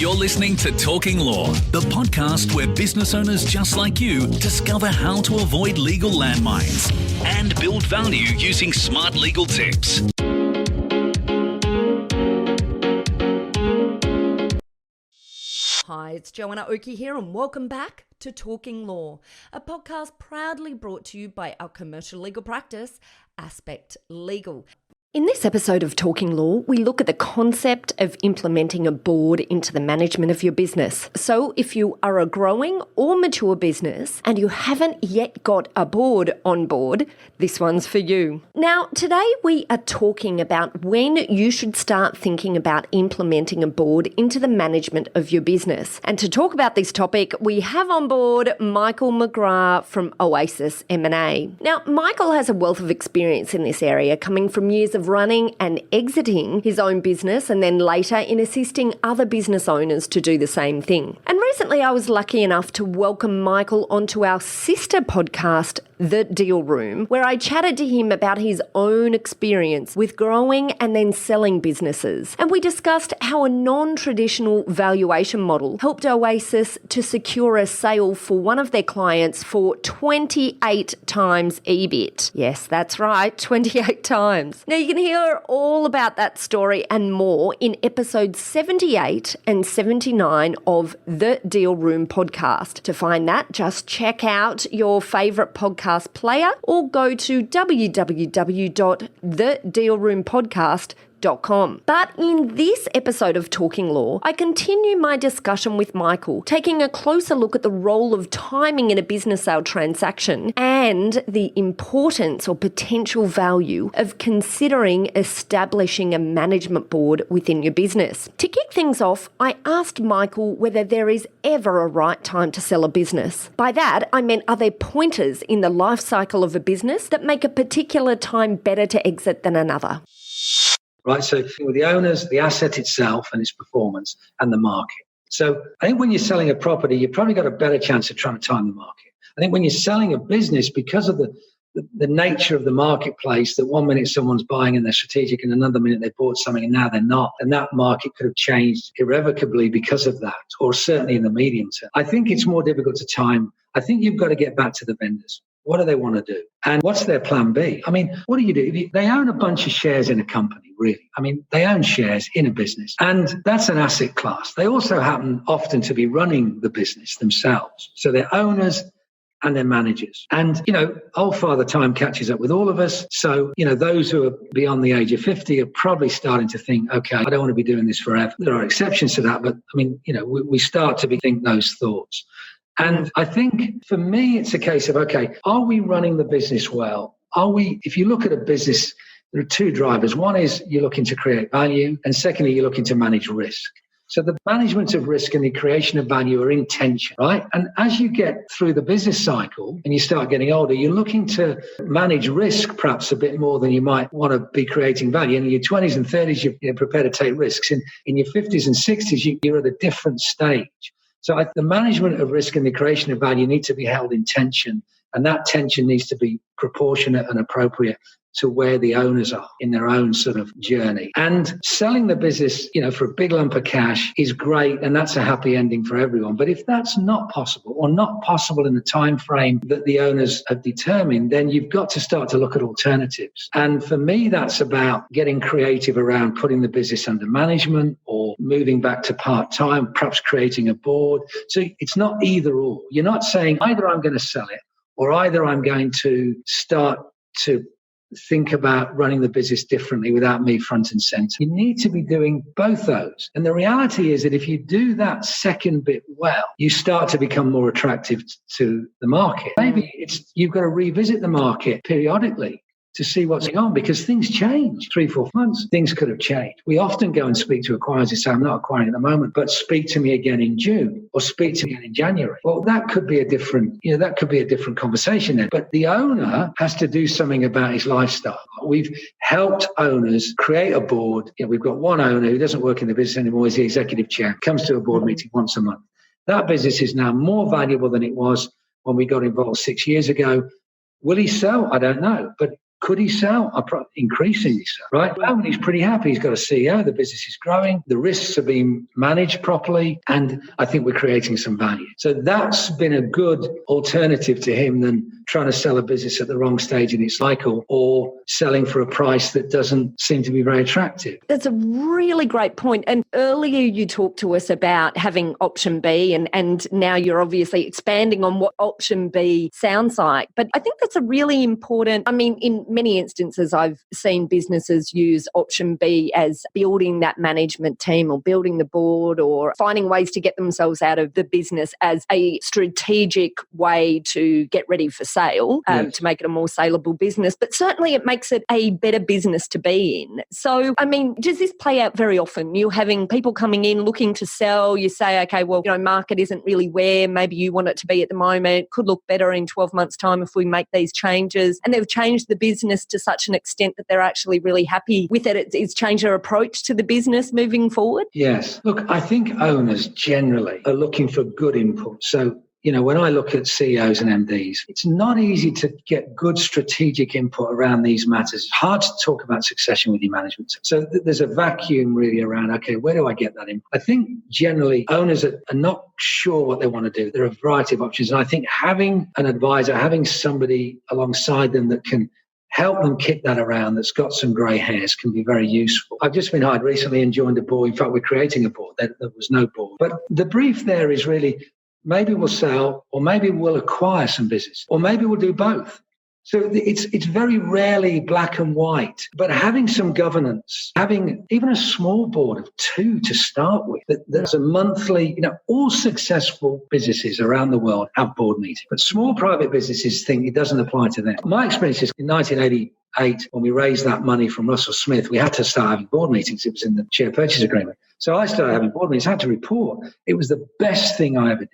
You're listening to Talking Law, the podcast where business owners just like you discover how to avoid legal landmines and build value using smart legal tips. Hi, it's Joanna Oakey here and welcome back to Talking Law, a podcast proudly brought to you by our commercial legal practice, Aspect Legal. In this episode of Talking Law, we look at the concept of implementing a board into the management of your business. So if you are a growing or mature business and you haven't yet got a board on board, this one's for you. Now, today we are talking about when you should start thinking about implementing a board into the management of your business. And to talk about this topic, we have on board Michael McGrath from Oasis M&A. Now, Michael has a wealth of experience in this area, coming from years of running and exiting his own business and then later in assisting other business owners to do the same thing. And recently I was lucky enough to welcome Michael onto our sister podcast, The Deal Room, where I chatted to him about his own experience with growing and then selling businesses. And we discussed how a non-traditional valuation model helped Oasis to secure a sale for one of their clients for 28 times EBIT. Yes, that's right, 28 times. Now you can hear all about that story and more in episodes 78 and 79 of The Deal Room podcast. To find that, just check out your favourite podcast player or go to www.thedealroompodcast.com. But in this episode of Talking Law, I continue my discussion with Michael, taking a closer look at the role of timing in a business sale transaction and the importance or potential value of considering establishing a management board within your business. To kick things off, I asked Michael whether there is ever a right time to sell a business. By that, I meant, are there pointers in the life cycle of a business that make a particular time better to exit than another? Right, so with the owners, the asset itself and its performance and the market. So I think when you're selling a property, you've probably got a better chance of trying to time the market. I think when you're selling a business, because of the nature of the marketplace, that one minute someone's buying and they're strategic and another minute they bought something and now they're not, and that market could have changed irrevocably because of that, or certainly in the medium term. I think it's more difficult to time. I think you've got to get back to the vendors. What do they want to do? And what's their plan B? I mean, what do you do? They own a bunch of shares in a company, really. I mean, they own shares in a business. And that's an asset class. They also happen often to be running the business themselves. So they're owners and they're managers. And, old Father Time catches up with all of us. So, those who are beyond the age of 50 are probably starting to think, okay, I don't want to be doing this forever. There are exceptions to that. But, we start to think those thoughts. And I think for me, it's a case of, okay, are we running the business well? If you look at a business, there are two drivers. One is you're looking to create value. And secondly, you're looking to manage risk. So the management of risk and the creation of value are in tension, right? And as you get through the business cycle and you start getting older, you're looking to manage risk perhaps a bit more than you might want to be creating value. And in your 20s and 30s, you're prepared to take risks. In your 50s and 60s, you're at a different stage. So the management of risk and the creation of value need to be held in tension, and that tension needs to be proportionate and appropriate to where the owners are in their own sort of journey. And selling the business, for a big lump of cash is great, and that's a happy ending for everyone. But if that's not possible, or not possible in the time frame that the owners have determined, then you've got to start to look at alternatives. And for me, that's about getting creative around putting the business under management or moving back to part-time, perhaps creating a board. So it's not either or. You're not saying either I'm going to sell it or either I'm going to start to think about running the business differently without me front and center. You need to be doing both those. And the reality is that if you do that second bit well, you start to become more attractive to the market. Maybe you've got to revisit the market periodically to see what's going on, because things change. 3-4 months, things could have changed. We often go and speak to acquirers and say, I'm not acquiring at the moment, but speak to me again in June or speak to me again in January. Well, that could be a different conversation then. But the owner has to do something about his lifestyle. We've helped owners create a board. We've got one owner who doesn't work in the business anymore. He's the executive chair, comes to a board meeting once a month. That business is now more valuable than it was when we got involved 6 years ago. Will he sell? I don't know. But Could he sell? Increasingly so, right? At the moment, he's pretty happy. He's got a CEO. The business is growing. The risks are being managed properly. And I think we're creating some value. So that's been a good alternative to him than trying to sell a business at the wrong stage in its cycle or selling for a price that doesn't seem to be very attractive. That's a really great point. And earlier you talked to us about having option B, and now you're obviously expanding on what option B sounds like. But I think that's a really important, in many instances, I've seen businesses use option B as building that management team or building the board or finding ways to get themselves out of the business as a strategic way to get ready for sale, Yes. to make it a more saleable business. But certainly it makes it a better business to be in. So, does this play out very often? You're having people coming in looking to sell. You say, okay, well, market isn't really where maybe you want it to be at the moment. Could look better in 12 months' time if we make these changes. And they've changed the business to such an extent that they're actually really happy with it. It's changed their approach to the business moving forward. Yes. Look, I think owners generally are looking for good input. So, when I look at CEOs and MDs, it's not easy to get good strategic input around these matters. It's hard to talk about succession with your management team. So there's a vacuum really around, okay, where do I get that in? I think generally owners are not sure what they want to do. There are a variety of options. And I think having an advisor, having somebody alongside them that can help them kick that around, that's got some grey hairs, can be very useful. I've just been hired recently and joined a board. In fact, we're creating a board. There was no board. But the brief there is really, maybe we'll sell, or maybe we'll acquire some business, or maybe we'll do both. So it's very rarely black and white, but having some governance, having even a small board of 2 to start with, there's a monthly, all successful businesses around the world have board meetings, but small private businesses think it doesn't apply to them. My experience is in 1988, when we raised that money from Russell Smith, we had to start having board meetings. It was in the share purchase agreement. So I started having board meetings, I had to report. It was the best thing I ever did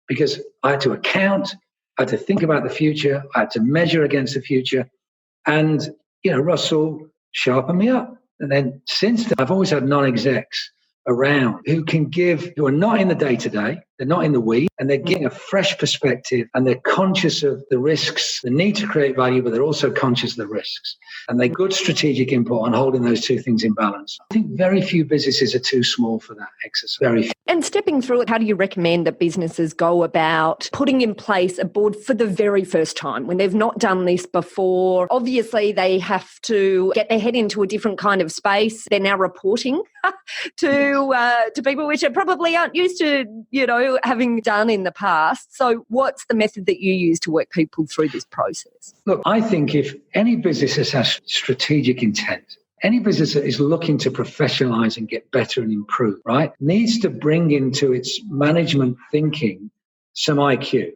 because I had to account, I had to think about the future. I had to measure against the future. And, Russell sharpened me up. And then since then, I've always had non-execs around who are not in the day-to-day, they're not in the weeds, and they're getting a fresh perspective, and they're conscious of the risks, the need to create value, but they're also conscious of the risks. And they're good strategic input on holding those two things in balance. I think very few businesses are too small for that exercise. Very few. And stepping through it, how do you recommend that businesses go about putting in place a board for the very first time when they've not done this before? Obviously, they have to get their head into a different kind of space. They're now reporting to people which they probably aren't used to, having done in the past. So what's the method that you use to work people through this process? Look, I think if any business has strategic intent, any business that is looking to professionalize and get better and improve, right, needs to bring into its management thinking some IQ,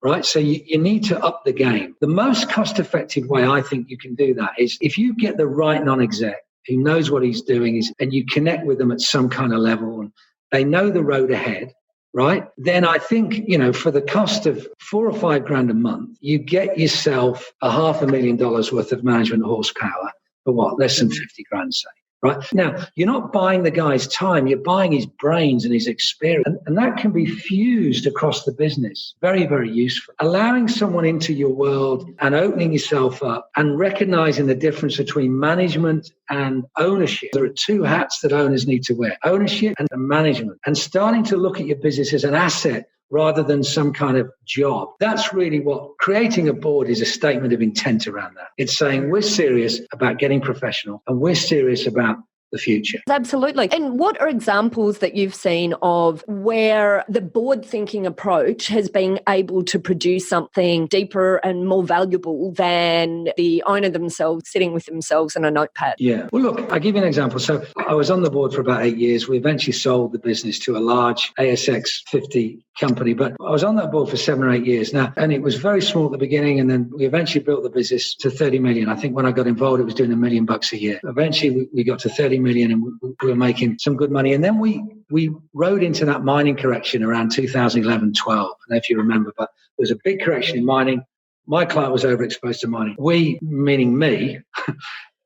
right? So you need to up the game. The most cost-effective way I think you can do that is if you get the right non-exec who knows what he's doing and you connect with them at some kind of level and they know the road ahead, right? Then I think, for the cost of $4 or $5 grand a month, you get yourself $500,000 worth of management horsepower for what? Less than 50 grand, say. Right? Now, you're not buying the guy's time, you're buying his brains and his experience. And that can be fused across the business. Very, very useful. Allowing someone into your world and opening yourself up and recognizing the difference between management and ownership. There are 2 hats that owners need to wear, ownership and management. And starting to look at your business as an asset rather than some kind of job. That's really what creating a board is, a statement of intent around that. It's saying we're serious about getting professional and we're serious about the future. Absolutely. And what are examples that you've seen of where the board thinking approach has been able to produce something deeper and more valuable than the owner themselves sitting with themselves in a notepad? Yeah. Well, look, I'll give you an example. So I was on the board for about 8 years. We eventually sold the business to a large ASX 50 company, but I was on that board for 7 or 8 years now, and it was very small at the beginning, and then we eventually built the business to 30 million. I think when I got involved, it was doing $1 million a year. Eventually, we got to 30 million, and we were making some good money. And then we rode into that mining correction around 2011, 12. I don't know if you remember, but there was a big correction in mining. My client was overexposed to mining. We, meaning me,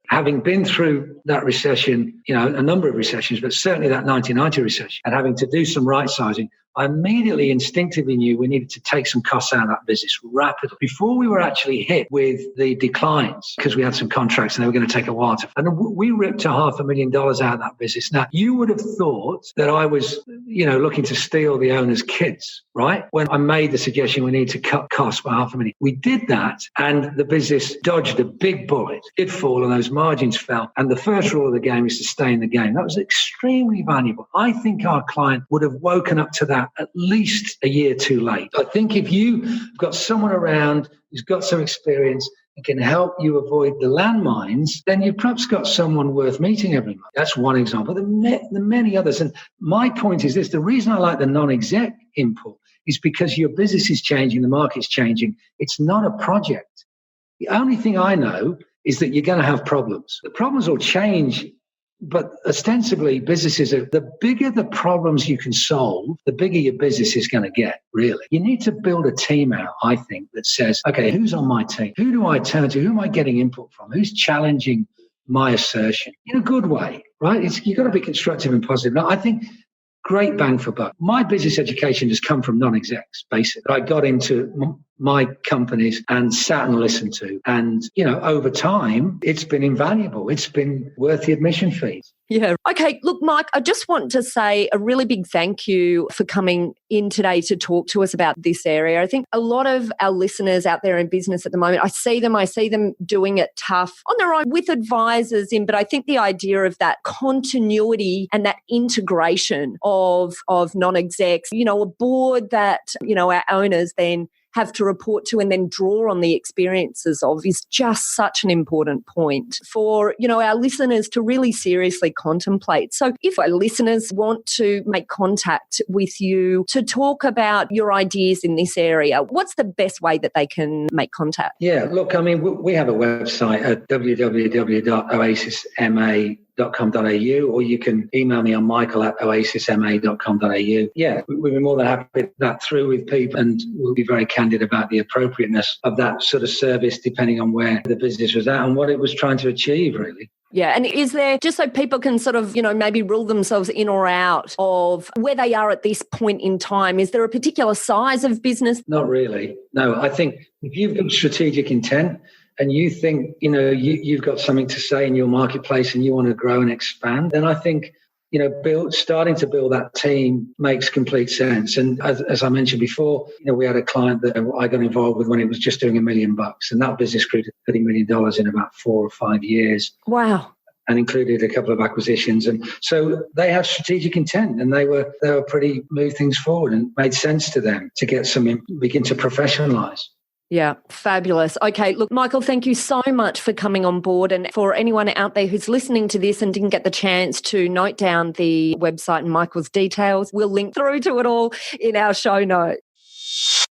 having been through that recession, a number of recessions, but certainly that 1990 recession, and having to do some right sizing, I immediately instinctively knew we needed to take some costs out of that business rapidly before we were actually hit with the declines, because we had some contracts and they were going to take a while to. And we ripped $500,000 out of that business. Now, you would have thought that I was, looking to steal the owner's kids, right? When I made the suggestion we need to cut costs by $500,000, we did that, and the business dodged a big bullet. It did fall, and those margins fell. And the first rule of the game is to stay in the game. That was extremely valuable. I think our client would have woken up to that at least a year too late. I think if you've got someone around who's got some experience and can help you avoid the landmines, then you've perhaps got someone worth meeting every month. That's one example. There are many others. And my point is this: the reason I like the non-exec input is because your business is changing, the market's changing. It's not a project. The only thing I know is that you're going to have problems. The problems will change. But ostensibly, businesses the bigger the problems you can solve, the bigger your business is going to get, really. You need to build a team out, I think, that says, okay, who's on my team? Who do I turn to? Who am I getting input from? Who's challenging my assertion in a good way, right? You've got to be constructive and positive. Now, I think great bang for buck. My business education has come from non-execs, basically. I got into my companies and sat and listened to. And, over time, it's been invaluable. It's been worth the admission fees. Yeah. Okay. Look, Mike, I just want to say a really big thank you for coming in today to talk to us about this area. I think a lot of our listeners out there in business at the moment, I see them doing it tough on their own with advisors in, but I think the idea of that continuity and that integration of non-execs, a board that, our owners then have to report to and then draw on the experiences of is just such an important point for, our listeners to really seriously contemplate. So if our listeners want to make contact with you to talk about your ideas in this area, what's the best way that they can make contact? Yeah, look, we have a website at www.oasisma.com.au, or you can email me on michael@oasisma.com.au. Yeah, we'd be more than happy to put that through with people, and we'll be very candid about the appropriateness of that sort of service depending on where the business was at and what it was trying to achieve, really. Yeah. And is there, just so people can sort of, maybe rule themselves in or out of where they are at this point in time, is there a particular size of business? Not really. No, I think if you've got strategic intent and you think, you've got something to say in your marketplace and you want to grow and expand, then I think, starting to build that team makes complete sense. And as I mentioned before, we had a client that I got involved with when it was just doing $1 million, and that business grew to $30 million in about 4 or 5 years. Wow. And included a couple of acquisitions. And so they have strategic intent, and they were pretty move things forward, and made sense to them to begin to professionalize. Yeah, fabulous. Okay, look, Michael, thank you so much for coming on board. And for anyone out there who's listening to this and didn't get the chance to note down the website and Michael's details, we'll link through to it all in our show notes.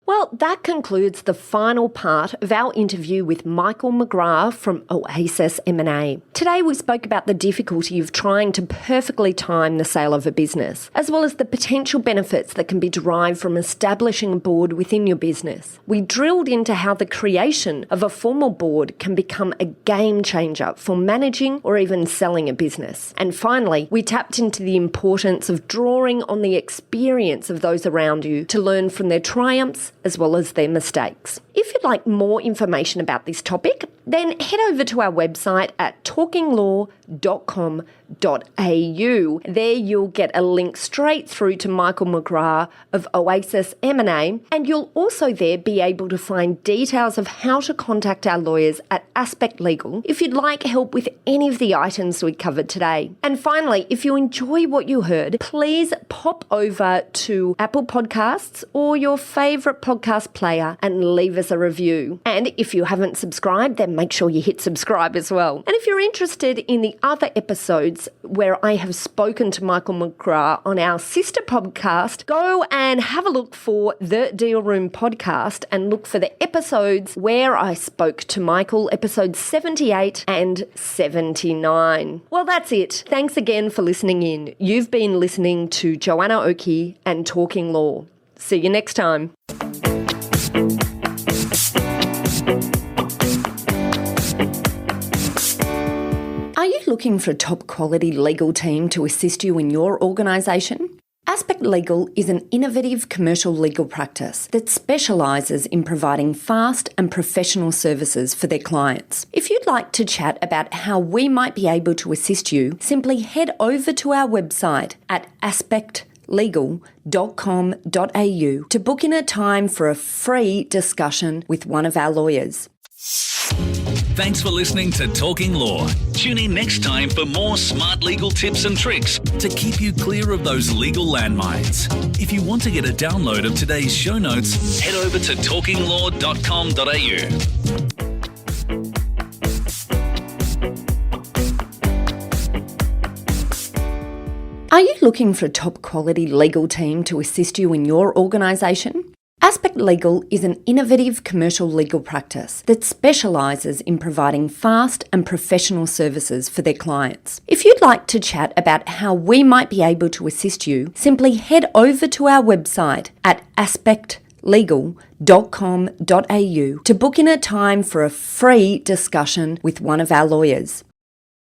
Well, that concludes the final part of our interview with Michael McGrath from Oasis M&A. Today we spoke about the difficulty of trying to perfectly time the sale of a business, as well as the potential benefits that can be derived from establishing a board within your business. We drilled into how the creation of a formal board can become a game changer for managing or even selling a business. And finally, we tapped into the importance of drawing on the experience of those around you to learn from their triumphs as well as their mistakes. If you'd like more information about this topic, then head over to our website at talkinglaw.com.au. There you'll get a link straight through to Michael McGrath of Oasis M&A, and you'll also there be able to find details of how to contact our lawyers at Aspect Legal if you'd like help with any of the items we covered today. And finally, if you enjoy what you heard, please pop over to Apple Podcasts or your favourite podcast player and leave us a review. And if you haven't subscribed, then make sure you hit subscribe as well. And if you're interested in the other episodes where I have spoken to Michael McGrath on our sister podcast, go and have a look for the Deal Room podcast and look for the episodes where I spoke to Michael, episodes 78 and 79. Well, that's it. Thanks again for listening in. You've been listening to Joanna Oakey and Talking Law. See you next time. Are you looking for a top quality legal team to assist you in your organisation? Aspect Legal is an innovative commercial legal practice that specialises in providing fast and professional services for their clients. If you'd like to chat about how we might be able to assist you, simply head over to our website at aspectlegal.com.au to book in a time for a free discussion with one of our lawyers. Thanks for listening to Talking Law. Tune in next time for more smart legal tips and tricks to keep you clear of those legal landmines. If you want to get a download of today's show notes, head over to talkinglaw.com.au. Are you looking for a top quality legal team to assist you in your organisation? Aspect Legal is an innovative commercial legal practice that specialises in providing fast and professional services for their clients. If you'd like to chat about how we might be able to assist you, simply head over to our website at aspectlegal.com.au to book in a time for a free discussion with one of our lawyers.